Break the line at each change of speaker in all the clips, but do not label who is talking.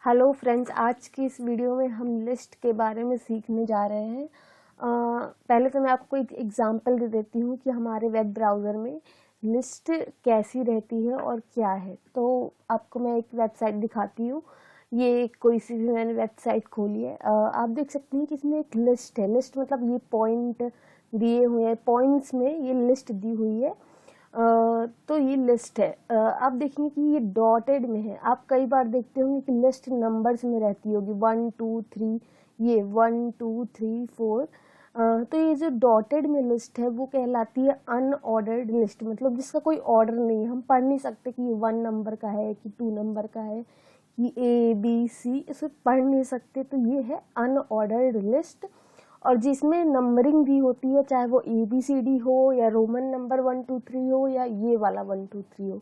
Hello friends, आज की इस वीडियो में हम लिस्ट के बारे में सीखने जा रहे हैं। पहले तो मैं आपको एक एग्जांपल दे देती हूँ कि हमारे वेब ब्राउज़र में लिस्ट कैसी रहती है और क्या है। तो आपको मैं एक वेबसाइट दिखाती हूँ। ये कोई सी भी मैंने वेबसाइट खोली है। आप देख सकते हैं कि इसमें एक लिस्ट है। लिस्ट मतलब ये पॉइंट दिए हुए हैं, पॉइंट्स में ये लिस्ट दी हुई है। तो ये लिस्ट है। आप देखेंगे कि ये डॉटेड में है। आप कई बार देखते होंगे कि लिस्ट नंबर्स में रहती होगी 1 2 3, ये 1 2 3 4। तो ये जो डॉटेड में लिस्ट है वो कहलाती है अनऑर्डर्ड लिस्ट, मतलब जिसका कोई ऑर्डर नहीं है। हम पढ़ नहीं सकते कि ये 1 नंबर का है कि 2 नंबर का है कि ए बी सी, इसे पढ़ नहीं सकते। तो ये है अनऑर्डर्ड लिस्ट। और जिसमें नंबरिंग भी होती है, चाहे वो ए बी सी डी हो या रोमन नंबर 1 2 3 हो या ये वाला 1 2 3 हो,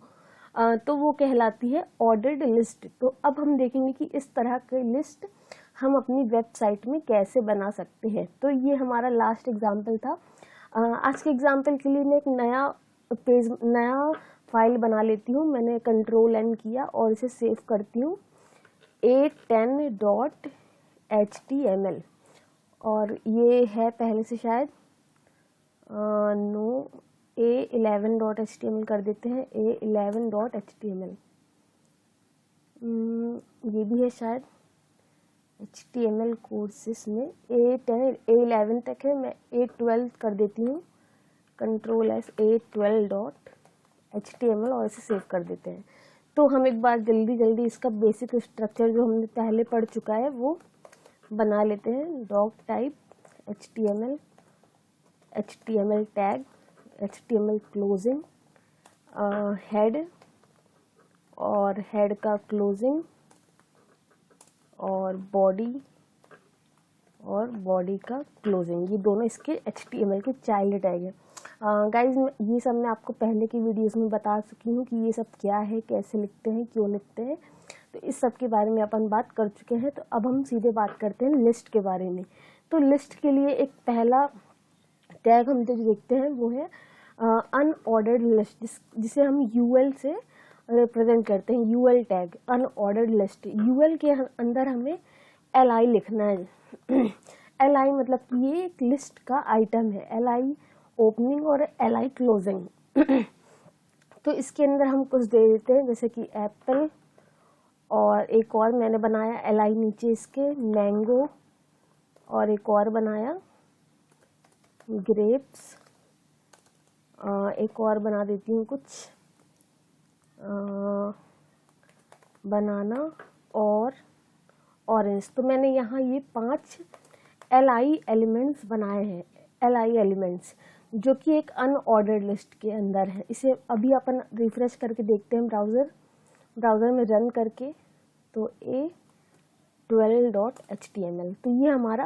तो वो कहलाती है ऑर्डर्ड लिस्ट। तो अब हम देखेंगे कि इस तरह की लिस्ट हम अपनी वेबसाइट में कैसे बना सकते हैं। तो ये हमारा लास्ट एग्जाम्पल था। आज के एग्जाम्पल के लिए मैं एक नया फाइल बना लेती हूँ। मैंने Ctrl+N किया और इसे सेव करती हूँ a10.html। और ये है पहले से शायद नो, a11.html कर देते हैं, a11.html। ये भी है शायद HTML कोर्सेस में a10 a11 तक है। मैं a12 कर देती हूँ, Ctrl+S a12.html और इसे सेव कर देते हैं। तो हम एक बार जल्दी इसका बेसिक स्ट्रक्चर जो हमने पहले पढ़ चुका है वो बना लेते हैं। Doctype HTML, HTML tag, HTML closing, head और हेड का क्लोजिंग, और बॉडी और बॉडी का क्लोजिंग। ये दोनों इसके HTML के चाइल्ड टैग है। गाइज, ये सब मैं आपको पहले की वीडियोस में बता चुकी हूँ कि ये सब क्या है, कैसे लिखते हैं, क्यों लिखते हैं। तो इस सब के बारे में अपन बात कर चुके हैं। तो अब हम सीधे बात करते हैं लिस्ट के बारे में। तो लिस्ट के लिए एक पहला टैग हम जो देखते हैं वो है अनऑर्डर्ड लिस्ट, जिसे हम UL से रिप्रेजेंट करते हैं। UL tag, unordered list. UL के अंदर हमें LI लिखना है। LI मतलब कि ये एक लिस्ट का आइटम है। LI ओपनिंग और LI क्लोजिंग। तो इसके अंदर हम कुछ दे देते हैं, जैसे कि एप्पल, और एक और मैंने बनाया LI नीचे इसके मैंगो, और एक और बनाया ग्रेप्स, एक और बना देती हूँ कुछ बनाना और ऑरेंज। तो मैंने यहाँ ये 5 LI एलिमेंट्स बनाए हैं। LI एलिमेंट्स जो कि एक अनऑर्डर्ड लिस्ट के अंदर है। इसे अभी अपन रिफ्रेश करके देखते हैं ब्राउज़र में रन करके। तो a12.html, तो ये हमारा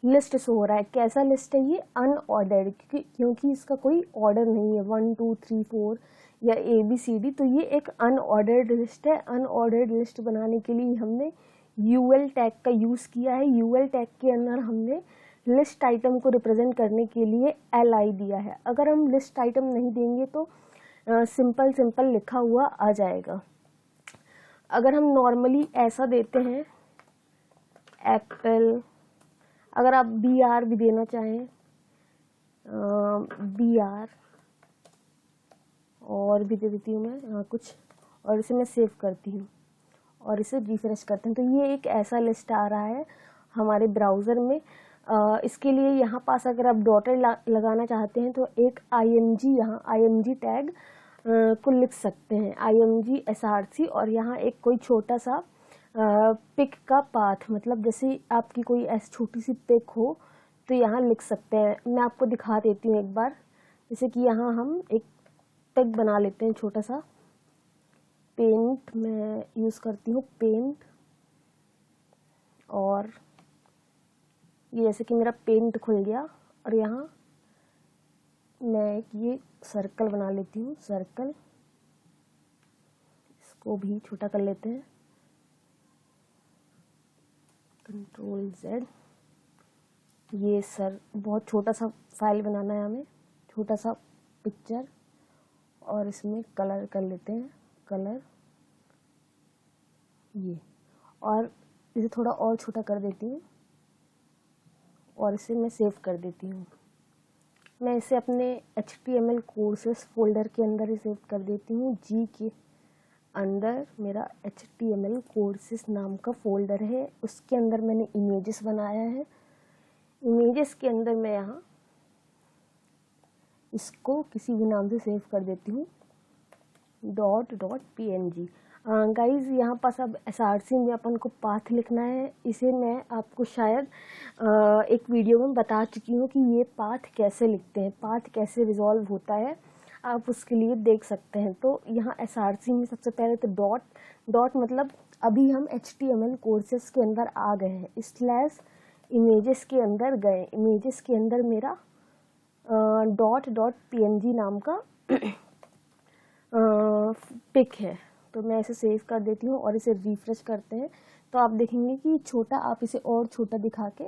लिस्ट शो हो रहा है। कैसा लिस्ट है ये? अनऑर्डर्ड, क्योंकि इसका कोई ऑर्डर नहीं है 1 2 3 4 या ABCD। तो ये एक अनऑर्डर्ड लिस्ट है। अनऑर्डर्ड लिस्ट बनाने के लिए हमने UL टैग का यूज़ किया है। UL टैग के अंदर हमने लिस्ट आइटम को रिप्रेजेंट करने के लिए LI दिया है। अगर हम लिस्ट आइटम नहीं देंगे तो सिंपल लिखा हुआ आ जाएगा। अगर हम नॉर्मली ऐसा देते हैं एप्पल, अगर आप BR भी देना चाहें, BR और भी दे देती हूँ मैं यहाँ कुछ, और इसे मैं सेव करती हूँ और इसे रिफ्रेश करते हैं। तो ये एक ऐसा लिस्ट आ रहा है हमारे ब्राउज़र में। इसके लिए यहाँ पास अगर आप डॉटेड लगाना चाहते हैं तो एक IMG, यहाँ IMG टैग को लिख सकते हैं, IMG SRC, और यहाँ एक कोई छोटा सा पिक का पाथ, मतलब जैसे आपकी कोई ऐसी छोटी सी पिक हो तो यहाँ लिख सकते हैं। मैं आपको दिखा देती हूँ एक बार। जैसे कि यहाँ हम एक पिक बना लेते हैं छोटा सा। पेंट मैं यूज़ करती हूँ, पेंट, और ये जैसे कि मेरा पेंट खुल गया, और यहाँ मैं ये सर्कल बना लेती हूँ, सर्कल, इसको भी छोटा कर लेते हैं, Ctrl+Z। ये सर बहुत छोटा सा फाइल बनाना है हमें, छोटा सा पिक्चर, और इसमें कलर कर लेते हैं, कलर ये। और इसे थोड़ा और छोटा कर देती हूँ और इसे मैं सेव कर देती हूँ। मैं इसे अपने HTML कोर्सेस फोल्डर के अंदर ही सेव कर देती हूँ। जी के अंदर मेरा HTML कोर्सेस नाम का फोल्डर है, उसके अंदर मैंने इमेजेस बनाया है। इमेजेस के अंदर मैं यहाँ इसको किसी भी नाम से सेव कर देती हूँ, .png। गाइज यहाँ पास अब SRC में अपन को पाथ लिखना है। इसे मैं आपको शायद एक वीडियो में बता चुकी हूँ कि ये पाथ कैसे लिखते हैं, पाथ कैसे रिजॉल्व होता है, आप उसके लिए देख सकते हैं। तो यहाँ SRC में सबसे पहले तो डॉट मतलब अभी हम HTML कोर्सेस के अंदर आ गए हैं, स्लैश इमेजेस के अंदर गए। इमेजेस के अंदर मेरा .png नाम का पिक है, तो मैं इसे सेव कर देती हूँ और इसे रिफ्रेश करते हैं तो आप देखेंगे कि छोटा, आप इसे और छोटा दिखा के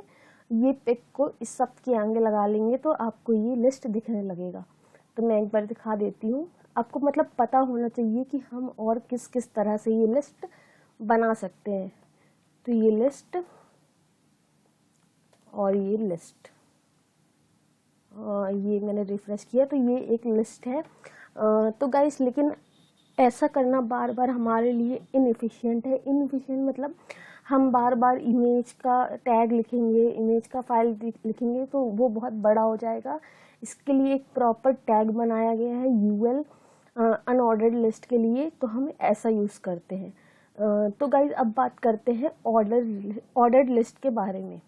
ये पिक को इस सब के आगे लगा लेंगे तो आपको ये लिस्ट दिखने लगेगा। तो मैं एक बार दिखा देती हूँ, आपको मतलब पता होना चाहिए कि हम और किस किस तरह से ये लिस्ट बना सकते हैं। तो ये लिस्ट और ये लिस्ट, ये मैंने रिफ्रेश किया तो ये एक लिस्ट है। तो गाइस लेकिन ऐसा करना बार बार हमारे लिए इनएफिशिएंट है। इनएफिशिएंट मतलब हम बार बार इमेज का टैग लिखेंगे, इमेज का फाइल लिखेंगे तो वो बहुत बड़ा हो जाएगा। इसके लिए एक प्रॉपर टैग बनाया गया है UL अनऑर्डर्ड लिस्ट के लिए, तो हम ऐसा यूज़ करते हैं। तो गाइस अब बात करते हैं ऑर्डर्ड लिस्ट के बारे में।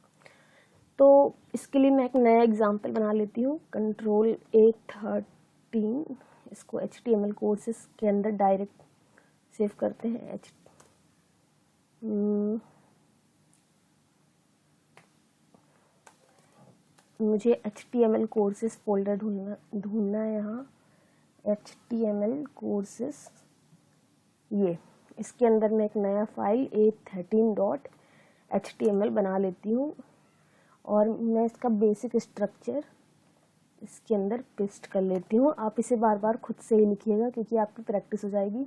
तो इसके लिए मैं एक नया एग्जांपल बना लेती हूँ, Ctrl A13, इसको HTML कोर्सेस के अंदर डायरेक्ट सेव करते हैं। मुझे HTML कोर्सेस फोल्डर ढूंढना है। यहाँ HTML कोर्सेस, ये इसके अंदर मैं एक नया फाइल A13.html बना लेती हूँ और मैं इसका बेसिक स्ट्रक्चर इसके अंदर पेस्ट कर लेती हूँ। आप इसे बार बार खुद से ही लिखिएगा क्योंकि आपकी प्रैक्टिस हो जाएगी।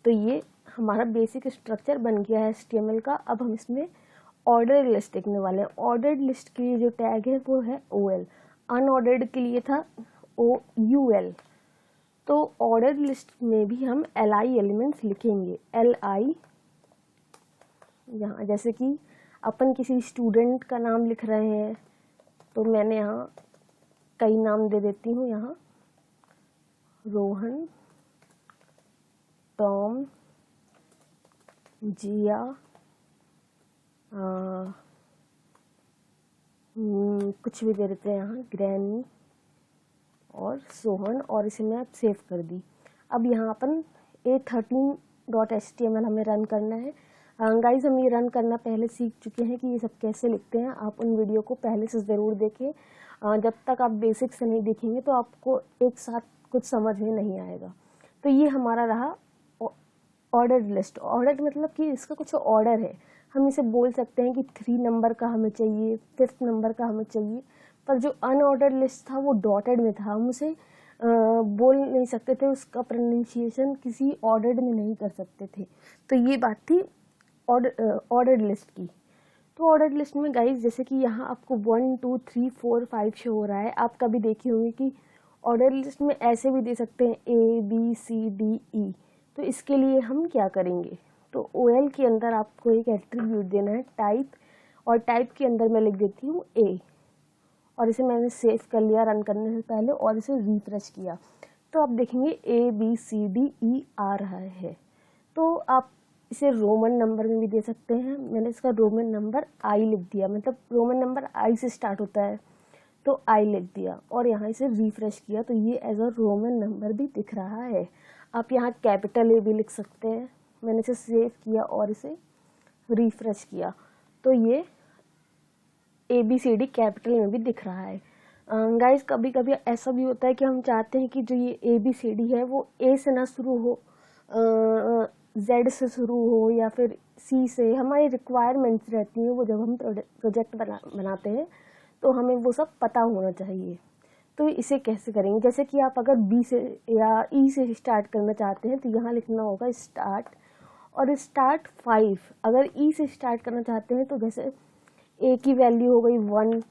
तो ये हमारा बेसिक स्ट्रक्चर बन गया है HTML का। अब हम इसमें ऑर्डर लिस्ट लिखने वाले हैं। ऑर्डर्ड लिस्ट के लिए जो टैग है वो है OL, अनऑर्डर्ड के लिए था OUL। तो ऑर्डर्ड लिस्ट में भी हम LI एलिमेंट्स लिखेंगे, LI। यहाँ जैसे कि अपन किसी स्टूडेंट का नाम लिख रहे हैं तो मैंने यहाँ कई नाम दे देती हूँ, यहाँ रोहन, टॉम, जिया, कुछ भी दे देते हैं, यहाँ ग्रैनी और सोहन, और इसे मैं सेव कर दी। अब यहाँ अपन A13.html हमें रन करना है। गाइस हम ये रन करना पहले सीख चुके हैं कि ये सब कैसे लिखते हैं। आप उन वीडियो को पहले से ज़रूर देखें। जब तक आप बेसिक से नहीं देखेंगे तो आपको एक साथ कुछ समझ में नहीं आएगा। तो ये हमारा रहा ऑर्डर्ड लिस्ट। ऑर्डर्ड मतलब कि इसका कुछ ऑर्डर है। हम इसे बोल सकते हैं कि 3 नंबर का हमें चाहिए, 5th नंबर का हमें चाहिए, पर जो अनऑर्डर्ड लिस्ट था वो डॉटेड में था, हम उसे बोल नहीं सकते थे, उसका प्रोनाउंसिएशन किसी ऑर्डर्ड में नहीं कर सकते थे। तो ये बात थी ऑर्डर्ड लिस्ट की। तो ऑर्डर्ड लिस्ट में गाइस जैसे कि यहाँ आपको 1 2 3 4 5 शो हो रहा है, आप कभी देखे होंगे कि ऑर्डर लिस्ट में ऐसे भी दे सकते हैं ABCDE। तो इसके लिए हम क्या करेंगे, तो OL के अंदर आपको एक एट्रीब्यूट देना है टाइप, और टाइप के अंदर मैं लिख देती हूँ A, और इसे मैंने सेव कर लिया रन करने से पहले और इसे रिफ्रेश किया तो आप देखेंगे ABCDE आ रहा है। तो आप इसे रोमन नंबर में भी दे सकते हैं। मैंने इसका रोमन नंबर I लिख दिया, मतलब रोमन नंबर I से स्टार्ट होता है तो I लिख दिया और यहाँ इसे रिफ्रेश किया तो ये एज अ रोमन नंबर भी दिख रहा है। आप यहाँ कैपिटल A भी लिख सकते हैं। मैंने इसे सेव किया और इसे रिफ्रेश किया तो ये ABCD कैपिटल में भी दिख रहा है। गाइस कभी कभी ऐसा भी होता है कि हम चाहते हैं कि जो ये ABCD है वो A से ना शुरू हो, Z से शुरू हो या फिर C से। हमारी रिक्वायरमेंट्स रहती हैं वो जब हम प्रोजेक्ट बनाते हैं तो हमें वो सब पता होना चाहिए। तो इसे कैसे करेंगे, जैसे कि आप अगर B से या E से स्टार्ट करना चाहते हैं तो यहाँ लिखना होगा स्टार्ट और स्टार्ट 5। अगर ई से स्टार्ट करना चाहते हैं तो जैसे ए की वैल्यू हो गई 1,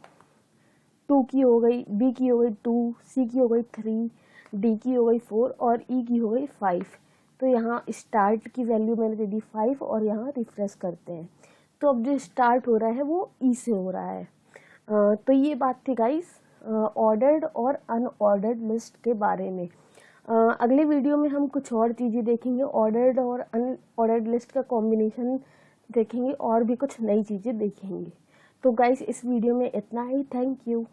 2 की हो गई, बी की हो गई 2, सी की हो गई 3, डी की हो गई 4 और ई की हो गई 5। तो यहाँ स्टार्ट की वैल्यू मैंने दे दी 5 और यहाँ रिफ्रेश करते हैं तो अब जो स्टार्ट हो रहा है वो ई से हो रहा है। तो ये बात थी गाइस ऑर्डर्ड और अनऑर्डर्ड लिस्ट के बारे में। अगले वीडियो में हम कुछ और चीज़ें देखेंगे, ऑर्डर्ड और अनऑर्डर्ड लिस्ट का कॉम्बिनेशन देखेंगे और भी कुछ नई चीज़ें देखेंगे। तो गाइस इस वीडियो में इतना ही। Thank you.